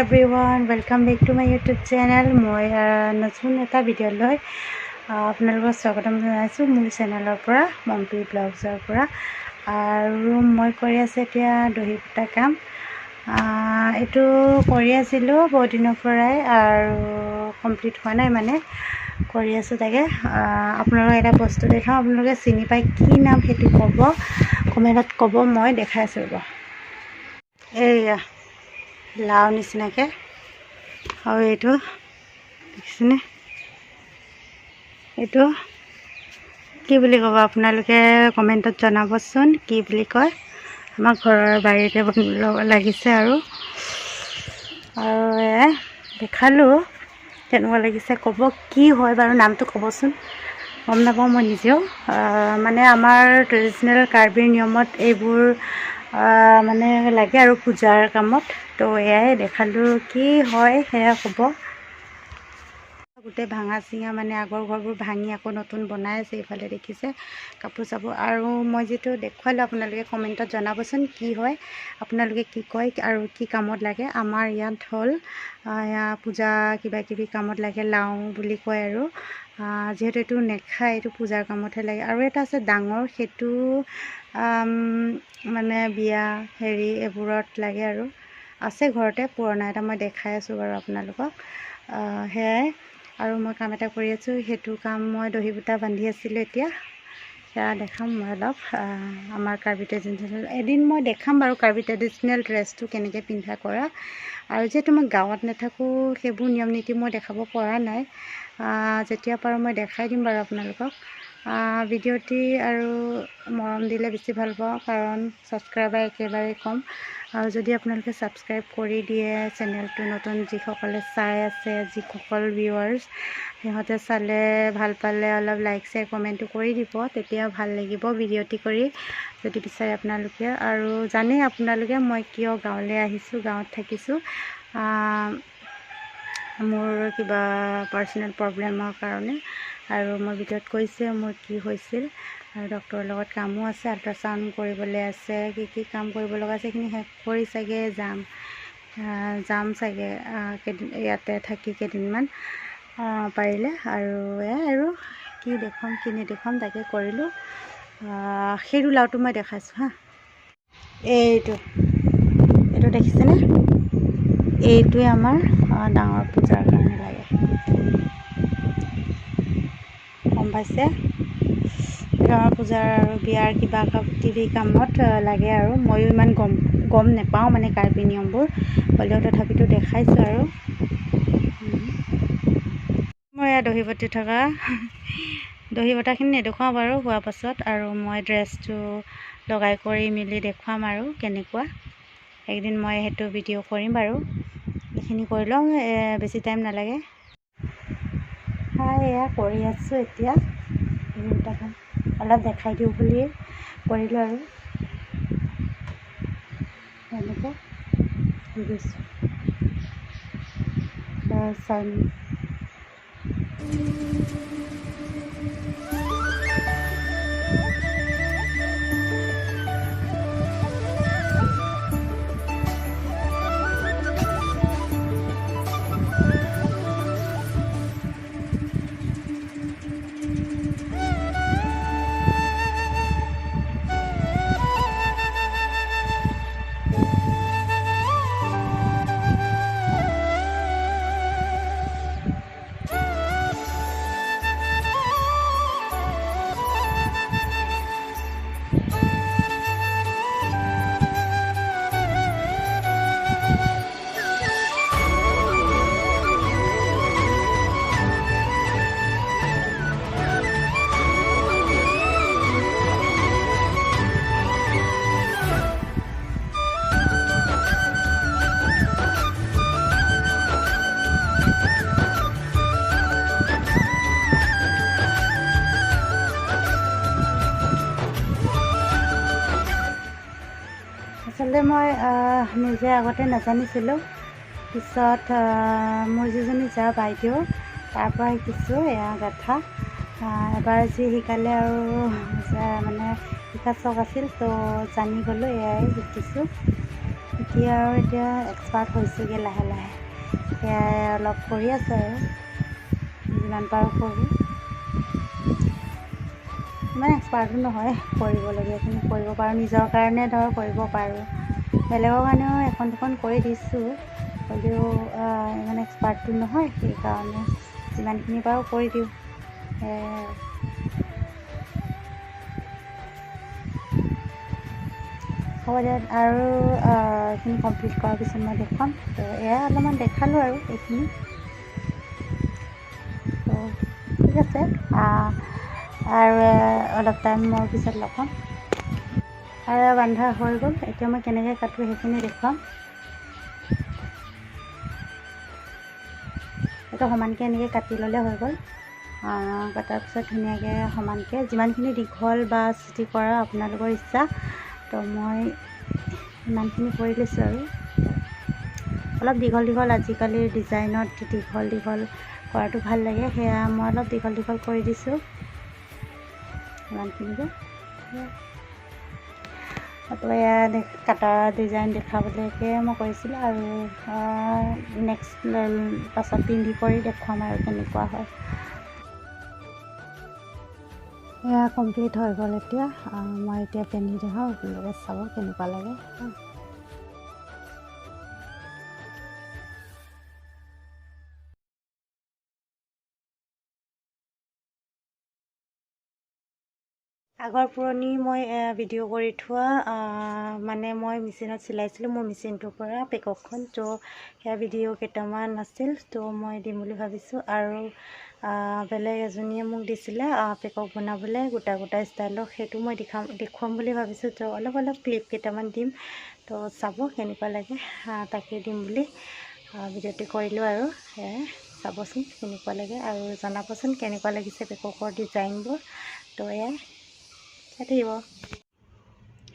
everyone, welcome back to my YouTube channel. মই নতুন এটা ভিডিঅ' লৈ আপোনালোকক স্বাগতম জনাইছোঁ মোৰ চেনেলৰ পৰা পম্পি ব্লগছৰ পৰা। আৰু মই কৰি আছোঁ এতিয়া দহি পুতা কাম। এইটো কৰি আছিলোঁ বহুত দিনৰ পৰাই আৰু কমপ্লিট হোৱা নাই, মানে কৰি আছোঁ। তাকে আপোনালোকক এটা বস্তু দেখাওঁ, আপোনালোকে চিনি পায় কি নাম সেইটো ক'ব, কমেণ্টত ক'ব, মই দেখাই আছোঁ ৰ'ব। এইয়া লাও নিচিনাকৈ, আৰু এইটো দেখিছেনে, এইটো কি বুলি ক'ব আপোনালোকে কমেণ্টত জনাবচোন, কি বুলি কয়। আমাৰ ঘৰৰ বাৰীতে লাগিছে আৰু দেখালোঁ কেনেকুৱা লাগিছে, ক'ব কি হয় বাৰু, নামটো ক'বচোন। গম নাপাওঁ মই নিজেও, মানে আমাৰ ট্ৰেডিশ্যনেল কাৰ্বিৰ নিয়মত এইবোৰ মানে লাগে আৰু পূজাৰ কামত। তো এয়াই দেখালোঁ, কি হয় সেয়া ক'ব। গোটেই ভাঙা চিঙা, মানে আগৰ ঘৰবোৰ ভাঙি আকৌ নতুন বনাই আছে, এইফালে দেখিছে কাপোৰ চাপোৰ। আৰু মই যিটো দেখুৱালোঁ আপোনালোকে কমেণ্টত জনাবচোন কি হয়, আপোনালোকে কি কয় আৰু কি কামত লাগে। আমাৰ ইয়াত হ'ল পূজা কিবা কিবি কামত লাগে, লাও বুলি কয়। আৰু যিহেতু এইটো নেখায়, এইটো পূজাৰ কামতহে লাগে। আৰু এটা আছে ডাঙৰ, সেইটো মানে বিয়া এইবোৰত লাগে আৰু আছে ঘৰতে পুৰণা এটা, মই দেখাই আছোঁ বাৰু আপোনালোকক। সেয়াই আৰু মই কাম এটা কৰি আছোঁ, সেইটো কাম মই দহি বুটা বান্ধি আছিলোঁ। এতিয়া সেয়া দেখাম মই অলপ আমাৰ কাৰ্বি ট্ৰেডিশ্যনেল। এদিন মই দেখাম বাৰু কাৰ্বি ট্ৰেডিশ্যনেল ড্ৰেছটো কেনেকৈ পিন্ধা কৰা। আৰু যিহেতু মই গাঁৱত নাথাকোঁ, সেইবোৰ নিয়ম নীতি মই দেখাব পৰা নাই। যেতিয়া পাৰোঁ মই দেখাই দিম বাৰু আপোনালোকক। ভিডিঅ'টি আৰু মৰম দিলে বেছি ভাল পাওঁ, কাৰণ ছাবস্ক্ৰাইবাৰ একেবাৰে কম। আৰু যদি আপোনালোকে ছাবস্ক্ৰাইব কৰি দিয়ে চেনেলটো, নতুন যিসকলে চাই আছে, যিসকল ভিউৱাৰ্ছ, সিহঁতে চালে ভাল পালে অলপ লাইক শ্বেয়াৰ কমেণ্টটো কৰি দিব, তেতিয়া ভাল লাগিব ভিডিঅ'টি কৰি, যদি বিচাৰে আপোনালোকে। আৰু জানেই আপোনালোকে মই কিয় গাঁৱলৈ আহিছোঁ, গাঁৱত থাকিছোঁ, মোৰ কিবা পাৰ্চনেল প্ৰব্লেমৰ কাৰণে। আৰু মই ভিডিঅ'ত কৈছে মোৰ কি হৈছিল, আৰু ডক্টৰৰ লগত কামো আছে, আল্ট্ৰাচাউণ্ড কৰিবলৈ আছে, কি কাম কৰিব লগা আছে, সেইখিনি শেষ কৰি চাগে যাম চাগে ইয়াতে থাকি কেইদিনমান পাৰিলে। আৰু আৰু কি দেখুৱাম কি নেদেখুৱাম তাকে কৰিলোঁ। সেইটো লাওটো মই দেখাইছোঁ হা, এইটো দেখিছেনে, এইটোৱে আমাৰ ডাঙৰ পূজাৰ কাৰণে লাগে, গম পাইছে। ডাঙৰ পূজাৰ আৰু বিয়াৰ কিবা কিবি কামত লাগে। আৰু ময়ো ইমান গম নাপাওঁ মানে কাৰ্বি নিয়মবোৰ, হ'লেও তথাপিতো দেখাইছোঁ। আৰু মই এয়া দহি বটি থকা, দহি বটাখিনি নেদেখুৱাওঁ বাৰু হোৱাৰ পাছত। আৰু মই ড্ৰেছটো লগাই কৰি মেলি দেখুৱাম আৰু কেনেকুৱা। একদিন মই সেইটো ভিডিঅ' কৰিম বাৰু। এইখিনি কৰি লওঁ, বেছি টাইম নালাগে। এয়া কৰি আছোঁ এতিয়া, অলপ দেখাই দিওঁ বুলি কৰিলোঁ। আৰু এনেকৈ বুজিছোঁ চাই। আচলতে মই নিজে আগতে নাজানিছিলোঁ, পিছত মোৰ যিজনী বাইদেউ, তাৰ পৰা শিকিছোঁ এয়া গাথা। এবাৰ যি শিকালে আৰু মানে শিকা চখ আছিল, তো জানি গ'লোঁ, এয়াই শিকিছোঁ। শিকি শিকি আৰু এতিয়া এক্সপাৰ্ট হৈছোঁগৈ লাহে লাহে। সেয়াই অলপ কৰি আছোঁ আৰু যিমান পাৰোঁ কৰোঁ। ইমান এক্সপাৰ্টো নহয়, কৰিবলগীয়াখিনি কৰিব পাৰোঁ, নিজৰ কাৰণে ধৰ কৰিব পাৰোঁ। বেলেগৰ কাৰণেও এখন দুখন কৰি দিছোঁ, হ'লেও ইমান এক্সপাৰ্টটো নহয়, সেইকাৰণে যিমানখিনি পাৰোঁ কৰি দিওঁ। হ'ব দিয়ক, আৰু এইখিনি কমপ্লিট কৰাৰ পিছত মই দেখুৱাম। তো এয়া অলপমান দেখালোঁ আৰু এইখিনি। তো ঠিক আছে, আৰু অলপ টাইমৰ পিছত লগাম। আৰু বান্ধা হৈ গ'ল। এতিয়া মই কেনেকৈ কাটোঁ সেইখিনি দেখুৱাম। এইটো সমানকৈ এনেকৈ কাটি ল'লে হৈ গ'ল। কটাৰ পিছত ধুনীয়াকৈ সমানকৈ যিমানখিনি দীঘল বা চুটি কৰা আপোনালোকৰ ইচ্ছা। তো মই ইমানখিনি কৰি লৈছোঁ আৰু অলপ দীঘল দীঘল, আজিকালিৰ ডিজাইনত দীঘল দীঘল কৰাটো ভাল লাগে, সেয়া মই অলপ দীঘল দীঘল কৰি দিছোঁ ইমানখিনিকে। তো এয়া কাটা ডিজাইন দেখাবলৈকে মই কৰিছিলোঁ, আৰু নেক্সট পাছত পিন্ধি কৰি দেখুৱাম আৰু কেনেকুৱা হয়। এয়া কমপ্লিট হৈ গ'ল। এতিয়া মই এতিয়া পিন্ধি দেখাওঁ, আপোনালোকে চাব কেনেকুৱা লাগে। আগৰ পুৰণি মই ভিডিঅ' কৰি থোৱা, মানে মই মেচিনত চিলাইছিলোঁ মোৰ মেচিনটোৰ পৰা পেককখন। তো সেয়া ভিডিঅ' কেইটামান আছিল, তো মই দিম বুলি ভাবিছোঁ। আৰু বেলেগ এজনীয়ে মোক দিছিলে পেকক বনাবলৈ গোটা গোটা ষ্টাইলৰ, সেইটো মই দেখুৱাম বুলি ভাবিছোঁ। তো অলপ অলপ ক্লিপ কেইটামান দিম, তো চাব কেনেকুৱা লাগে, তাকে দিম বুলি ভিডিঅ'টো কৰিলোঁ। আৰু সেয়াই চাবচোন কেনেকুৱা লাগে, আৰু জনাবচোন কেনেকুৱা লাগিছে পেককৰ ডিজাইনবোৰ। তো এয়াই চাই থাকিব।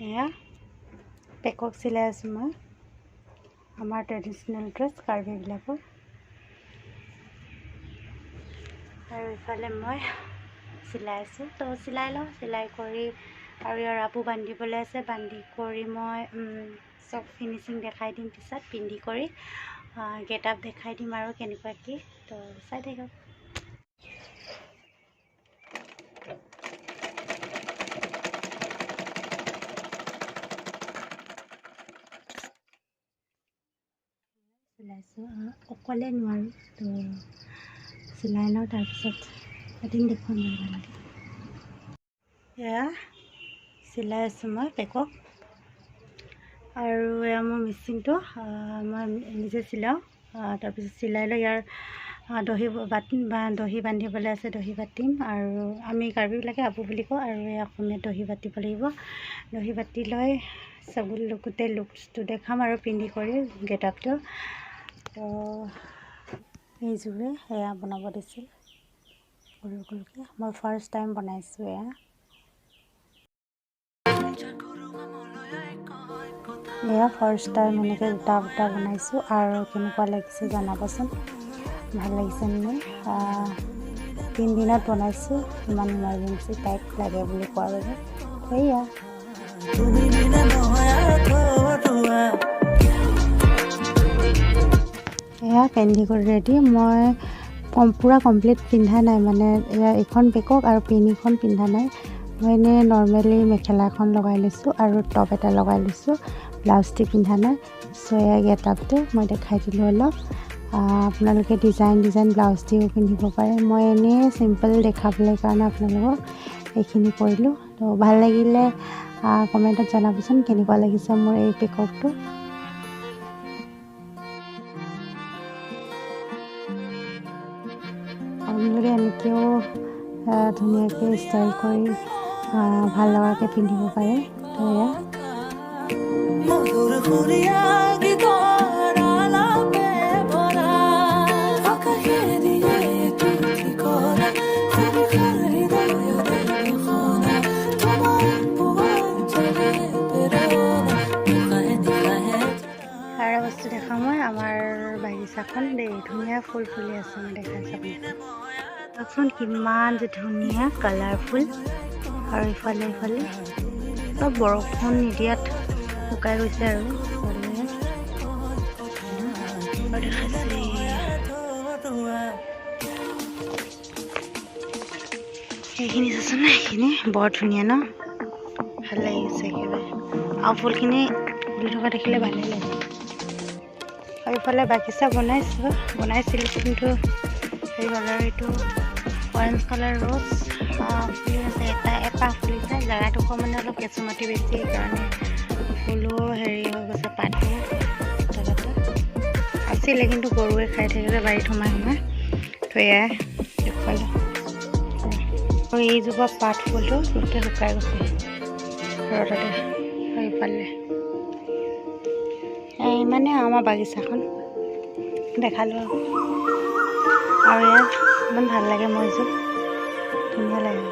এয়া পেকক চিলাই আছোঁ মই, আমাৰ ট্ৰেডিশ্যনেল ড্ৰেছ কাৰ্বিবিলাকৰ। আৰু ইফালে মই চিলাই আছোঁ, তো চিলাই লওঁ। চিলাই কৰি আৰু ইয়াৰ আপো বান্ধিবলৈ আছে, বান্ধি কৰি মই চব ফিনিচিং দেখাই দিম পিছত, পিন্ধি কৰি গেট আপ দেখাই দিম আৰু কেনেকুৱা কি। তো চাই থাকক। চিলাইছোঁ, অকলে নোৱাৰোঁ, তো চিলাই লওঁ, তাৰপিছত কাটিং দেখুৱাম ভালকৈ। এয়া চিলাই আছোঁ মই পেকক, আৰু এয়া মোৰ মেচিনটো মই নিজে চিলাওঁ। তাৰপিছত চিলাই লৈ ইয়াৰ দহি বান্ধিবলৈ আছে, দহি বাতিম। আৰু আমি কাৰ্বিবিলাকে আপু বুলি কওঁ, আৰু এই অসমীয়াত দহি বাতিব লাগিব। দহি বাতি লৈ চব গোটেই লুকচটো দেখাম আৰু পিন্ধি কৰি গেট আপটো। তো এইযোৰে এয়া বনাব দিছিল সৰু সৰুকৈ, মই ফাৰ্ষ্ট টাইম বনাইছোঁ। এয়া ফাৰ্ষ্ট টাইম এনেকৈ দুটা দুটা বনাইছোঁ, আৰু কেনেকুৱা লাগিছে জনাবচোন, ভাল লাগিছে নে। 3 দিনত বনাইছোঁ, ইমান ইমাৰ্জেঞ্চি টাইপ লাগে বুলি কোৱাৰ বাবে। সেয়া এয়া পিন্ধি কৰি ৰেডি। মই পূৰা কমপ্লিট পিন্ধা নাই, মানে এইখন পেকক আৰু পিনখন পিন্ধা নাই। মই এনেই নৰ্মেলি মেখেলা এখন লগাই লৈছোঁ আৰু টপ এটা লগাই লৈছোঁ, ব্লাউজটো পিন্ধা নাই। চ' এয়া গেট আপটো মই দেখাই দিলোঁ অলপ। আপোনালোকে ডিজাইন ব্লাউজ দিও পিন্ধিব পাৰে। মই এনেই চিম্পল দেখাবলৈ কাৰণে আপোনালোকক এইখিনি কৰিলোঁ। তো ভাল লাগিলে কমেণ্টত জনাবচোন কেনেকুৱা লাগিছে মোৰ এই পেককটো। আপোনালোকে এনেকৈও ধুনীয়াকৈ ষ্টাইল কৰি ভাল লগাকৈ পিন্ধিব পাৰে। তো এয়া আৰু বস্তু দেখাওঁ মই আমাৰ বাগিচাখন দেই, ধুনীয়া ফুল ফুলি আছে। মই দেখাইছোঁ চাওকচোন কিমান যে ধুনীয়া কালাৰফুল। আৰু ইফালে চব বৰষুণ নিদিয়াত শুকাই গৈছে আৰু সেইখিনি চাচোন না, সেইখিনি বৰ ধুনীয়া ন, ভাল লাগিছে একেবাৰে। আৰু ফুলখিনি ফুলি থকা দেখিলে ভালেই লাগে। আৰু ইফালে বাগিচা বনাইছিলোঁ, কিন্তু হেৰি হ'ল আৰু এইটো অৰেঞ্জ কালাৰ ৰ'জ ফুলি আছে, এপাহ ফুলিছে। জেগাডোখৰ মানে অলপ কেঁচু মাটি বেছি, সেইকাৰণে ফুলো হেৰি হৈ গৈছে, পাতো আছিলে, কিন্তু গৰুৱে খাই থাকিলে বাৰীত সোমাই থৈ দেখুৱালোঁ। আৰু এইজোপা পাত ফুলটো গোটেই শুকাই গৈছে ৰ'দতে। আৰু ইফালে ইমানে আমাৰ বাগিচাখন দেখালোঁ। আৰু ইয়াত ইমান ভাল লাগে, মইজোৰ ধুনীয়া লাগে।